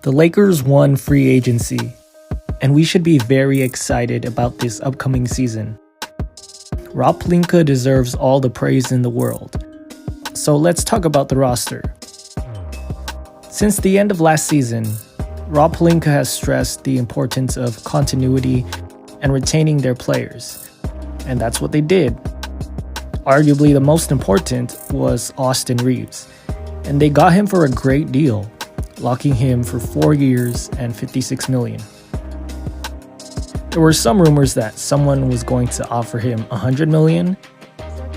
The Lakers won free agency, and we should be very excited about this upcoming season. Rob Pelinka deserves all the praise in the world. So let's talk about the roster. Since the end of last season, Rob Pelinka has stressed the importance of continuity and retaining their players, and that's what they did. Arguably the most important was Austin Reaves, and they got him for a great deal, locking him for 4 years and $56 million. There were some rumors that someone was going to offer him $100 million,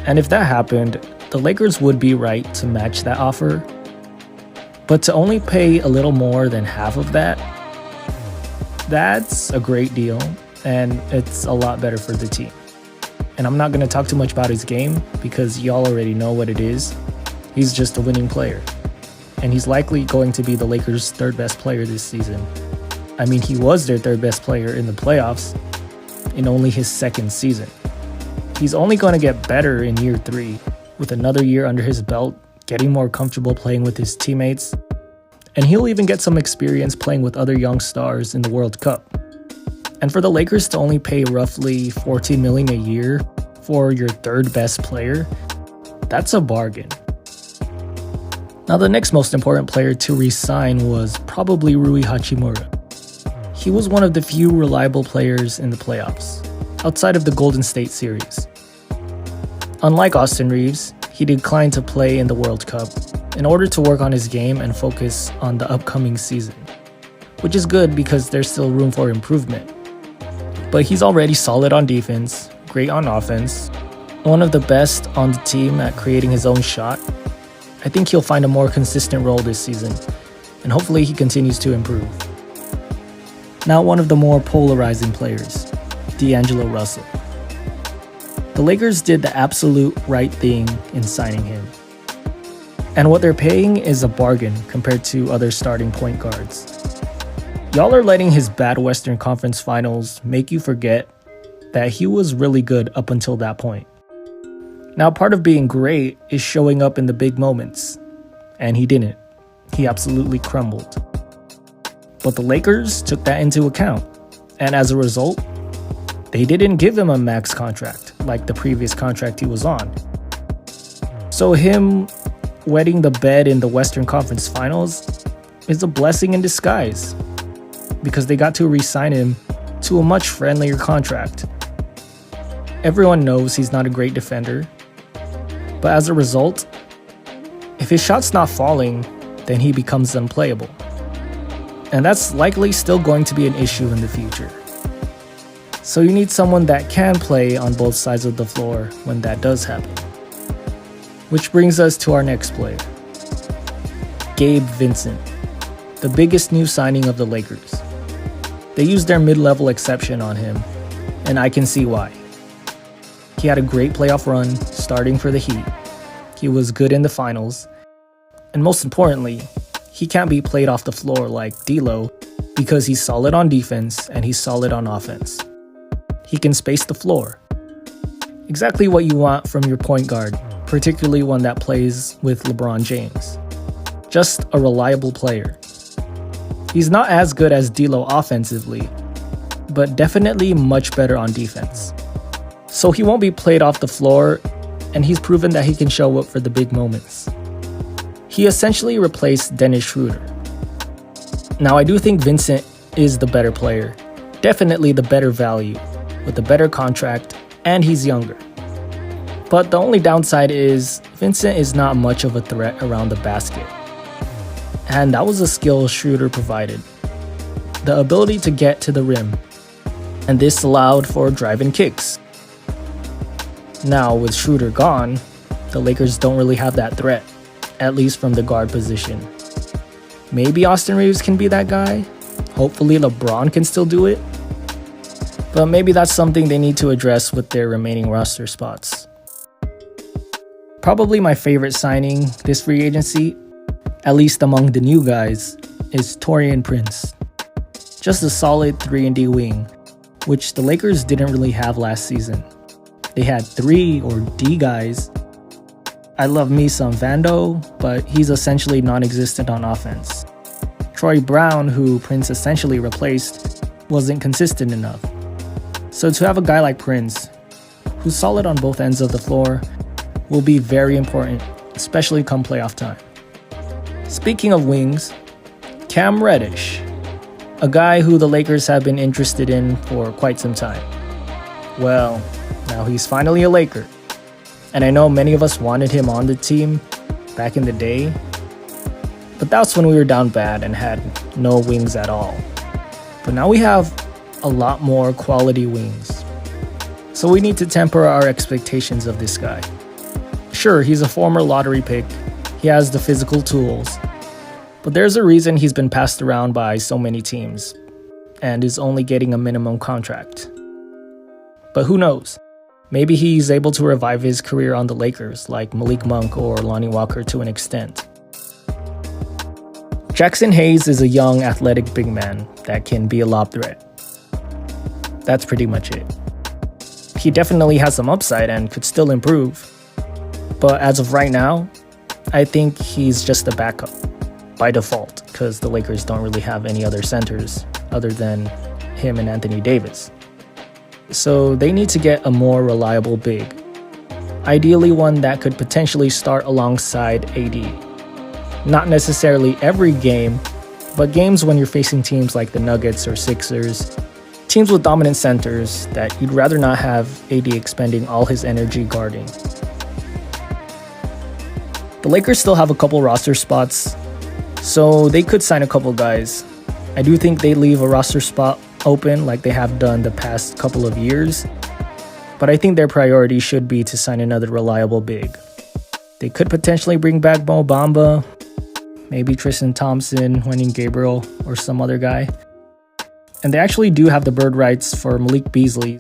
and if that happened, the Lakers would be right to match that offer. But to only pay a little more than half of that, that's a great deal, and it's a lot better for the team. And I'm not going to talk too much about his game because y'all already know what it is. He's just a winning player, and he's likely going to be the Lakers' third best player this season. I mean, he was their third best player in the playoffs in only his second season. He's only going to get better in year 3, with another year under his belt, getting more comfortable playing with his teammates, and he'll even get some experience playing with other young stars in the World Cup. And for the Lakers to only pay roughly $14 million a year for your third best player, that's a bargain. Now, the next most important player to re-sign was probably Rui Hachimura. He was one of the few reliable players in the playoffs, outside of the Golden State series. Unlike Austin Reaves, he declined to play in the World Cup in order to work on his game and focus on the upcoming season, which is good because there's still room for improvement. But he's already solid on defense, great on offense, one of the best on the team at creating his own shot. I think he'll find a more consistent role this season, and hopefully he continues to improve. Now, one of the more polarizing players, D'Angelo Russell. The Lakers did the absolute right thing in signing him. And what they're paying is a bargain compared to other starting point guards. Y'all are letting his bad Western Conference Finals make you forget that he was really good up until that point. Now, part of being great is showing up in the big moments, and he didn't. He absolutely crumbled. But the Lakers took that into account, and as a result, they didn't give him a max contract like the previous contract he was on. So him wetting the bed in the Western Conference Finals is a blessing in disguise, because they got to re-sign him to a much friendlier contract. Everyone knows he's not a great defender, but as a result, if his shot's not falling, then he becomes unplayable. And that's likely still going to be an issue in the future. So you need someone that can play on both sides of the floor when that does happen. Which brings us to our next player, Gabe Vincent, the biggest new signing of the Lakers. They used their mid-level exception on him, and I can see why. He had a great playoff run starting for the Heat. He was good in the finals, and most importantly, he can't be played off the floor like D'Lo because he's solid on defense and he's solid on offense. He can space the floor. Exactly what you want from your point guard, particularly one that plays with LeBron James. Just a reliable player. He's not as good as D'Lo offensively, but definitely much better on defense. So he won't be played off the floor, and he's proven that he can show up for the big moments. He essentially replaced Dennis Schroeder. Now, I do think Vincent is the better player, definitely the better value, with a better contract, and he's younger. But the only downside is Vincent is not much of a threat around the basket. And that was a skill Schroeder provided, the ability to get to the rim, and this allowed for drive-in kicks. Now, with Schroeder gone, the Lakers don't really have that threat, at least from the guard position. Maybe Austin Reaves can be that guy. Hopefully LeBron can still do it. But maybe that's something they need to address with their remaining roster spots. Probably my favorite signing this free agency, at least among the new guys, is Taurean Prince. Just a solid 3-and-D wing, which the Lakers didn't really have last season. They had 3 or D guys. I love me some Vando, but he's essentially non-existent on offense. Troy Brown, who Prince essentially replaced, wasn't consistent enough. So to have a guy like Prince, who's solid on both ends of the floor, will be very important, especially come playoff time. Speaking of wings, Cam Reddish, a guy who the Lakers have been interested in for quite some time. Well, now he's finally a Laker. And I know many of us wanted him on the team back in the day, but that's when we were down bad and had no wings at all. But now we have a lot more quality wings. So we need to temper our expectations of this guy. Sure, he's a former lottery pick. He has the physical tools. But there's a reason he's been passed around by so many teams and is only getting a minimum contract. But who knows? Maybe he's able to revive his career on the Lakers like Malik Monk or Lonnie Walker to an extent. Jackson Hayes is a young, athletic big man that can be a lob threat. That's pretty much it. He definitely has some upside and could still improve. But as of right now, I think he's just a backup by default because the Lakers don't really have any other centers other than him and Anthony Davis. So they need to get a more reliable big. Ideally one that could potentially start alongside AD. Not necessarily every game, but games when you're facing teams like the Nuggets or Sixers, teams with dominant centers that you'd rather not have AD expending all his energy guarding. The Lakers still have a couple roster spots, so they could sign a couple guys. I do think they leave a roster spot open like they have done the past couple of years, but I think their priority should be to sign another reliable big. They could potentially bring back Mo Bamba, maybe Tristan Thompson, Wenyen Gabriel, or some other guy. And they actually do have the bird rights for Malik Beasley,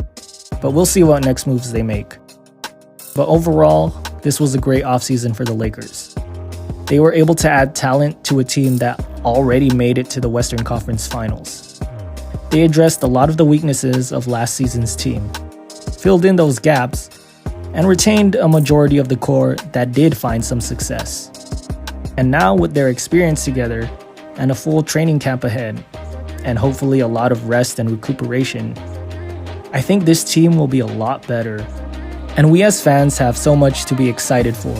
but we'll see what next moves they make. But overall, this was a great offseason for the Lakers. They were able to add talent to a team that already made it to the Western Conference Finals. They addressed a lot of the weaknesses of last season's team, filled in those gaps, and retained a majority of the core that did find some success. And now with their experience together and a full training camp ahead, and hopefully a lot of rest and recuperation, I think this team will be a lot better. And we as fans have so much to be excited for.